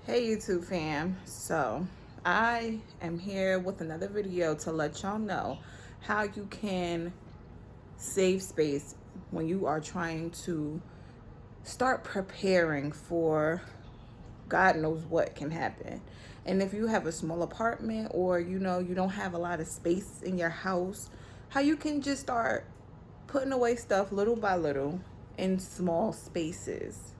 Hey YouTube fam, so I am here with another video to let y'all know how you can save space when you are trying to start preparing for God knows what can happen. And if you have a small apartment, or you don't have a lot of space in your house, how you can just start putting away stuff little by little in small spaces.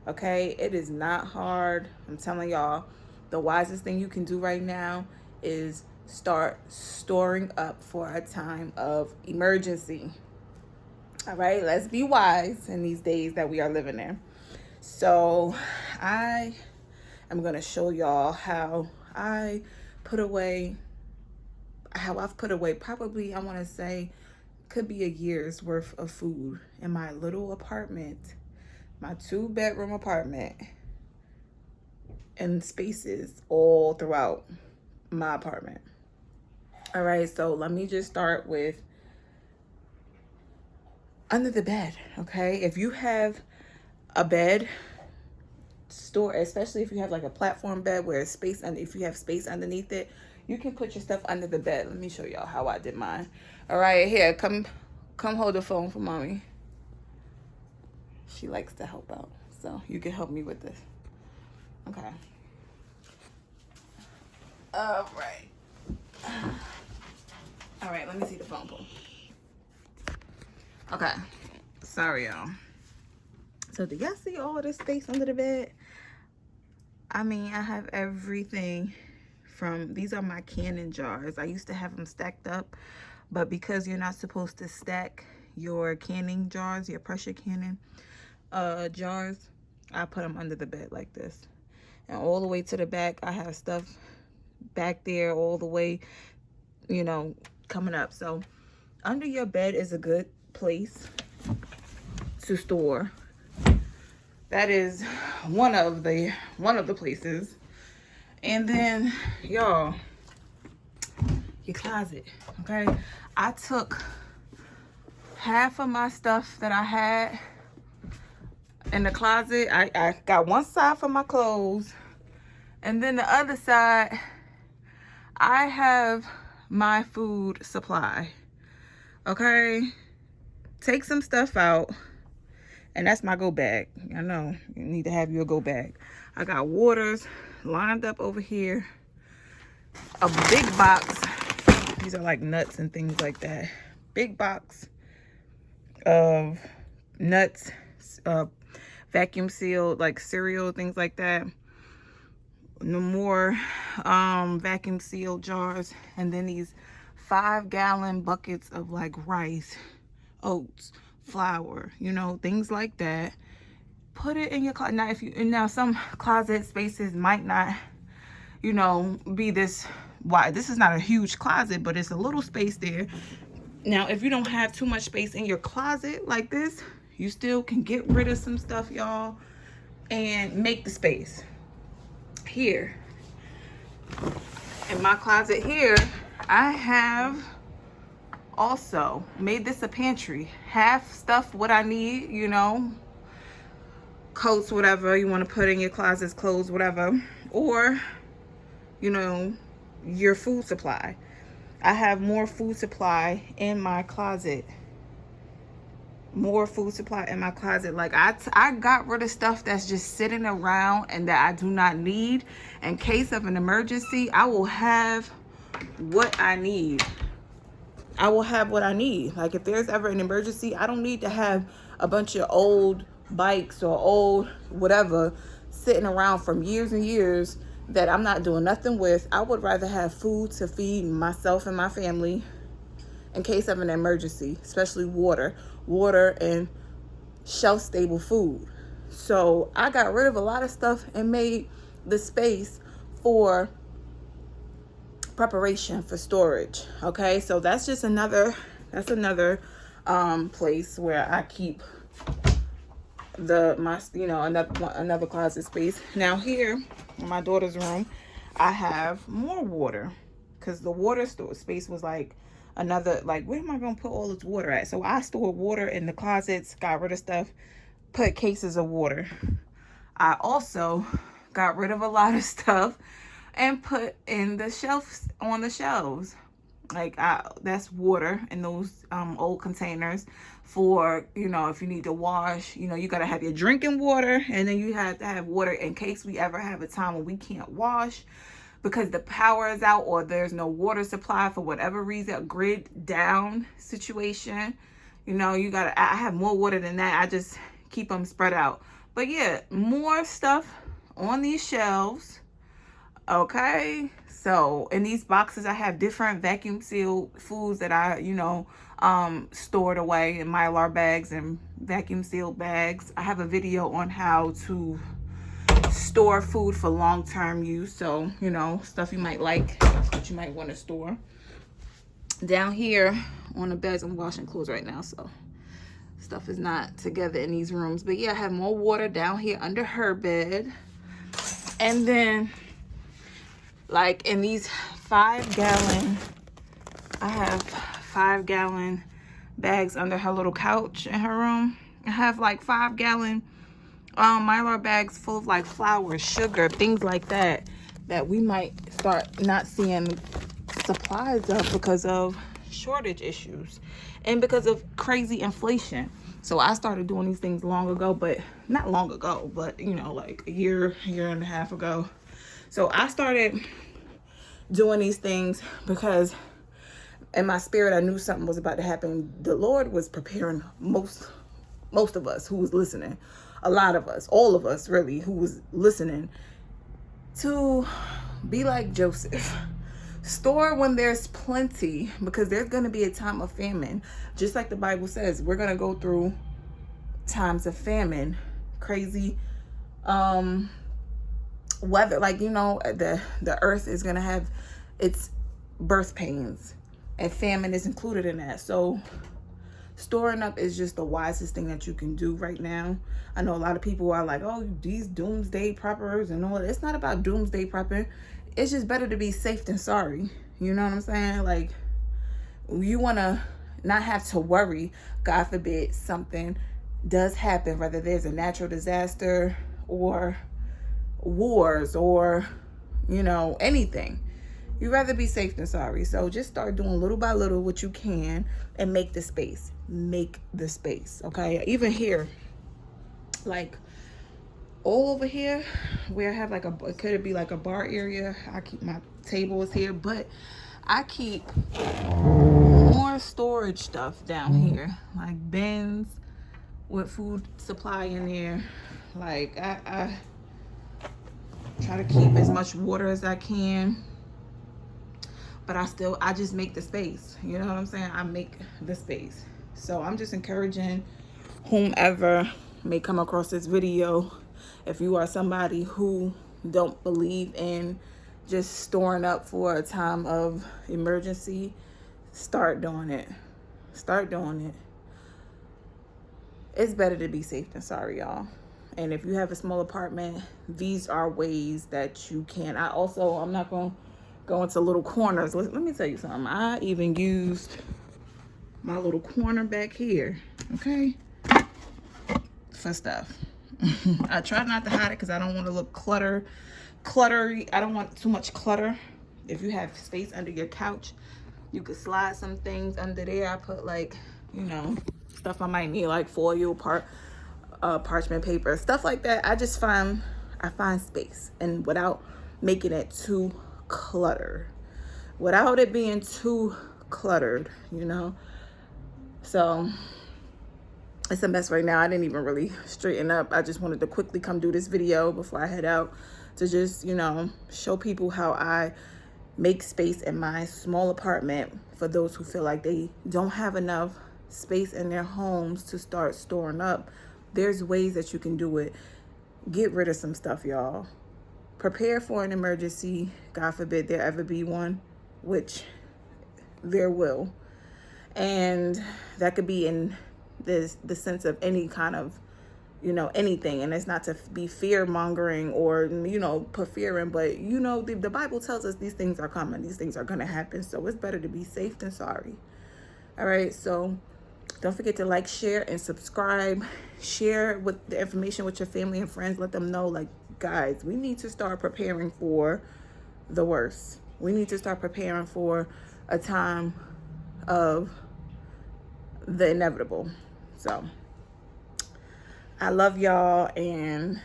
Okay, it is not hard. I'm telling y'all, the wisest thing you can do right now is start storing up for a time of emergency. All right, let's be wise in these days that we are living in. So I am going to show y'all how I've put away probably, I want to say, could be a year's worth of food in my little apartment, my 2-bedroom apartment, and spaces all throughout my apartment. All right, so let me just start with under the bed. Okay, if you have a bed, store, especially if you have like a platform bed where it's space, and if you have space underneath it, you can put your stuff under the bed. Let me show y'all how I did mine. All right, here, come hold the phone for mommy. She likes to help out, so you can help me with this. Okay. All right, let me see the phone pole. Okay, sorry y'all. So do y'all see all of this space under the bed? I mean, I have everything from, these are my canning jars. I used to have them stacked up, but because you're not supposed to stack your canning jars, your pressure canning jars, I put them under the bed like this. And all the way to the back, I have stuff back there all the way, coming up. So under your bed is a good place to store. That is one of the places. And then y'all, your closet. Okay, I took half of my stuff that I had in the closet. I got one side for my clothes, and then the other side I have my food supply. Okay, take some stuff out, and that's my go bag. I know you need to have your go bag. I got waters lined up over here, a big box. These are like nuts and things like that. Big box of nuts, vacuum sealed, like cereal, things like that. No more vacuum sealed jars. And then these 5-gallon buckets of like rice, oats, flour, things like that. Put it in your closet. Now some closet spaces might not, be this wide. This is not a huge closet, but it's a little space there. Now, if you don't have too much space in your closet like this, you still can get rid of some stuff, y'all, and make the space. Here, in my closet here, I have also made this a pantry. Half stuff what I need, coats, whatever you want to put in your closets, clothes, whatever, or, your food supply. I have more food supply in my closet. Like I got rid of stuff that's just sitting around and that I do not need. In case of an emergency, I will have what I need. Like if there's ever an emergency, I don't need to have a bunch of old bikes or old whatever sitting around from years and years that I'm not doing nothing with. I would rather have food to feed myself and my family in case of an emergency, especially water and shelf-stable food. So I got rid of a lot of stuff and made the space for preparation for storage. Okay, so that's another place where I keep another closet space. Now here in my daughter's room, I have more water because the water store space was like another, like, where am I gonna put all this water at? So I store water in the closets, got rid of stuff, put cases of water. I also got rid of a lot of stuff and put in the shelves, on the shelves. Like that's water in those old containers for, you know, if you need to wash, you know, you got to have your drinking water, and then you have to have water in case we ever have a time when we can't wash because the power is out or there's no water supply for whatever reason, a grid down situation. You know, you got to, I have more water than that. I just keep them spread out. But yeah, more stuff on these shelves. Okay, so in these boxes I have different vacuum sealed foods that I, you know, stored away in Mylar bags and vacuum sealed bags. I have a video on how to store food for long-term use, so you know, stuff you might like that you might want to store. Down here on the beds, I'm washing clothes right now, so stuff is not together in these rooms. But yeah, I have more water down here under her bed. And then like in these 5-gallon, I have 5-gallon bags under her little couch in her room. I have like 5-gallon Mylar bags full of like flour, sugar, things like that, that we might start not seeing supplies of because of shortage issues and because of crazy inflation. So I started doing these things long ago, but not long ago, but you know, like a year and a half ago. So I started doing these things because in my spirit, I knew something was about to happen. The Lord was preparing most of us who was listening, a lot of us, all of us really who was listening, to be like Joseph. Store when there's plenty, because there's going to be a time of famine. Just like the Bible says, we're going to go through times of famine, crazy weather, like, you know, the earth is going to have its birth pains, and famine is included in that. So storing up is just the wisest thing that you can do right now. I know a lot of people are like, oh, these doomsday preppers and all that. It's not about doomsday prepping. It's just better to be safe than sorry. You know what I'm saying? Like, you want to not have to worry, God forbid, something does happen, whether there's a natural disaster or wars or, you know, anything. You'd rather be safe than sorry. So just start doing little by little what you can and make the space. Make the space, okay? Even here, like all over here where I have like it could be like a bar area. I keep my tables here, but I keep more storage stuff down here, like bins with food supply in there. Like I try to keep as much water as I can, but I just make the space. You know what I'm saying? I make the space. So I'm just encouraging whomever may come across this video, if you are somebody who don't believe in just storing up for a time of emergency, start doing it. Start doing it. It's better to be safe than sorry, y'all. And if you have a small apartment, these are ways that you can. I'm not going to go into little corners. Let me tell you something. I even used my little corner back here, okay, for stuff. I try not to hide it because I don't want to look cluttery. I don't want too much clutter. If you have space under your couch, you could slide some things under there. I put, like, you know, stuff I might need, like foil, parchment paper, stuff like that. I find space, and without making it too cluttered, without it being too cluttered, you know. So it's a mess right now. I didn't even really straighten up. I just wanted to quickly come do this video before I head out to just, you know, show people how I make space in my small apartment for those who feel like they don't have enough space in their homes to start storing up. There's ways that you can do it. Get rid of some stuff, y'all. Prepare for an emergency. God forbid there ever be one, which there will. And that could be in the sense of any kind of, you know, anything. And it's not to be fear mongering or, you know, put fear in, but, you know, the Bible tells us these things are coming. These things are going to happen. So it's better to be safe than sorry. All right. So don't forget to like, share, and subscribe. Share with the information with your family and friends. Let them know, like, guys, we need to start preparing for the worst. We need to start preparing for a time of the inevitable. So I love y'all, and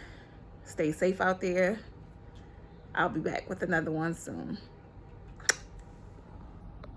stay safe out there. I'll be back with another one soon.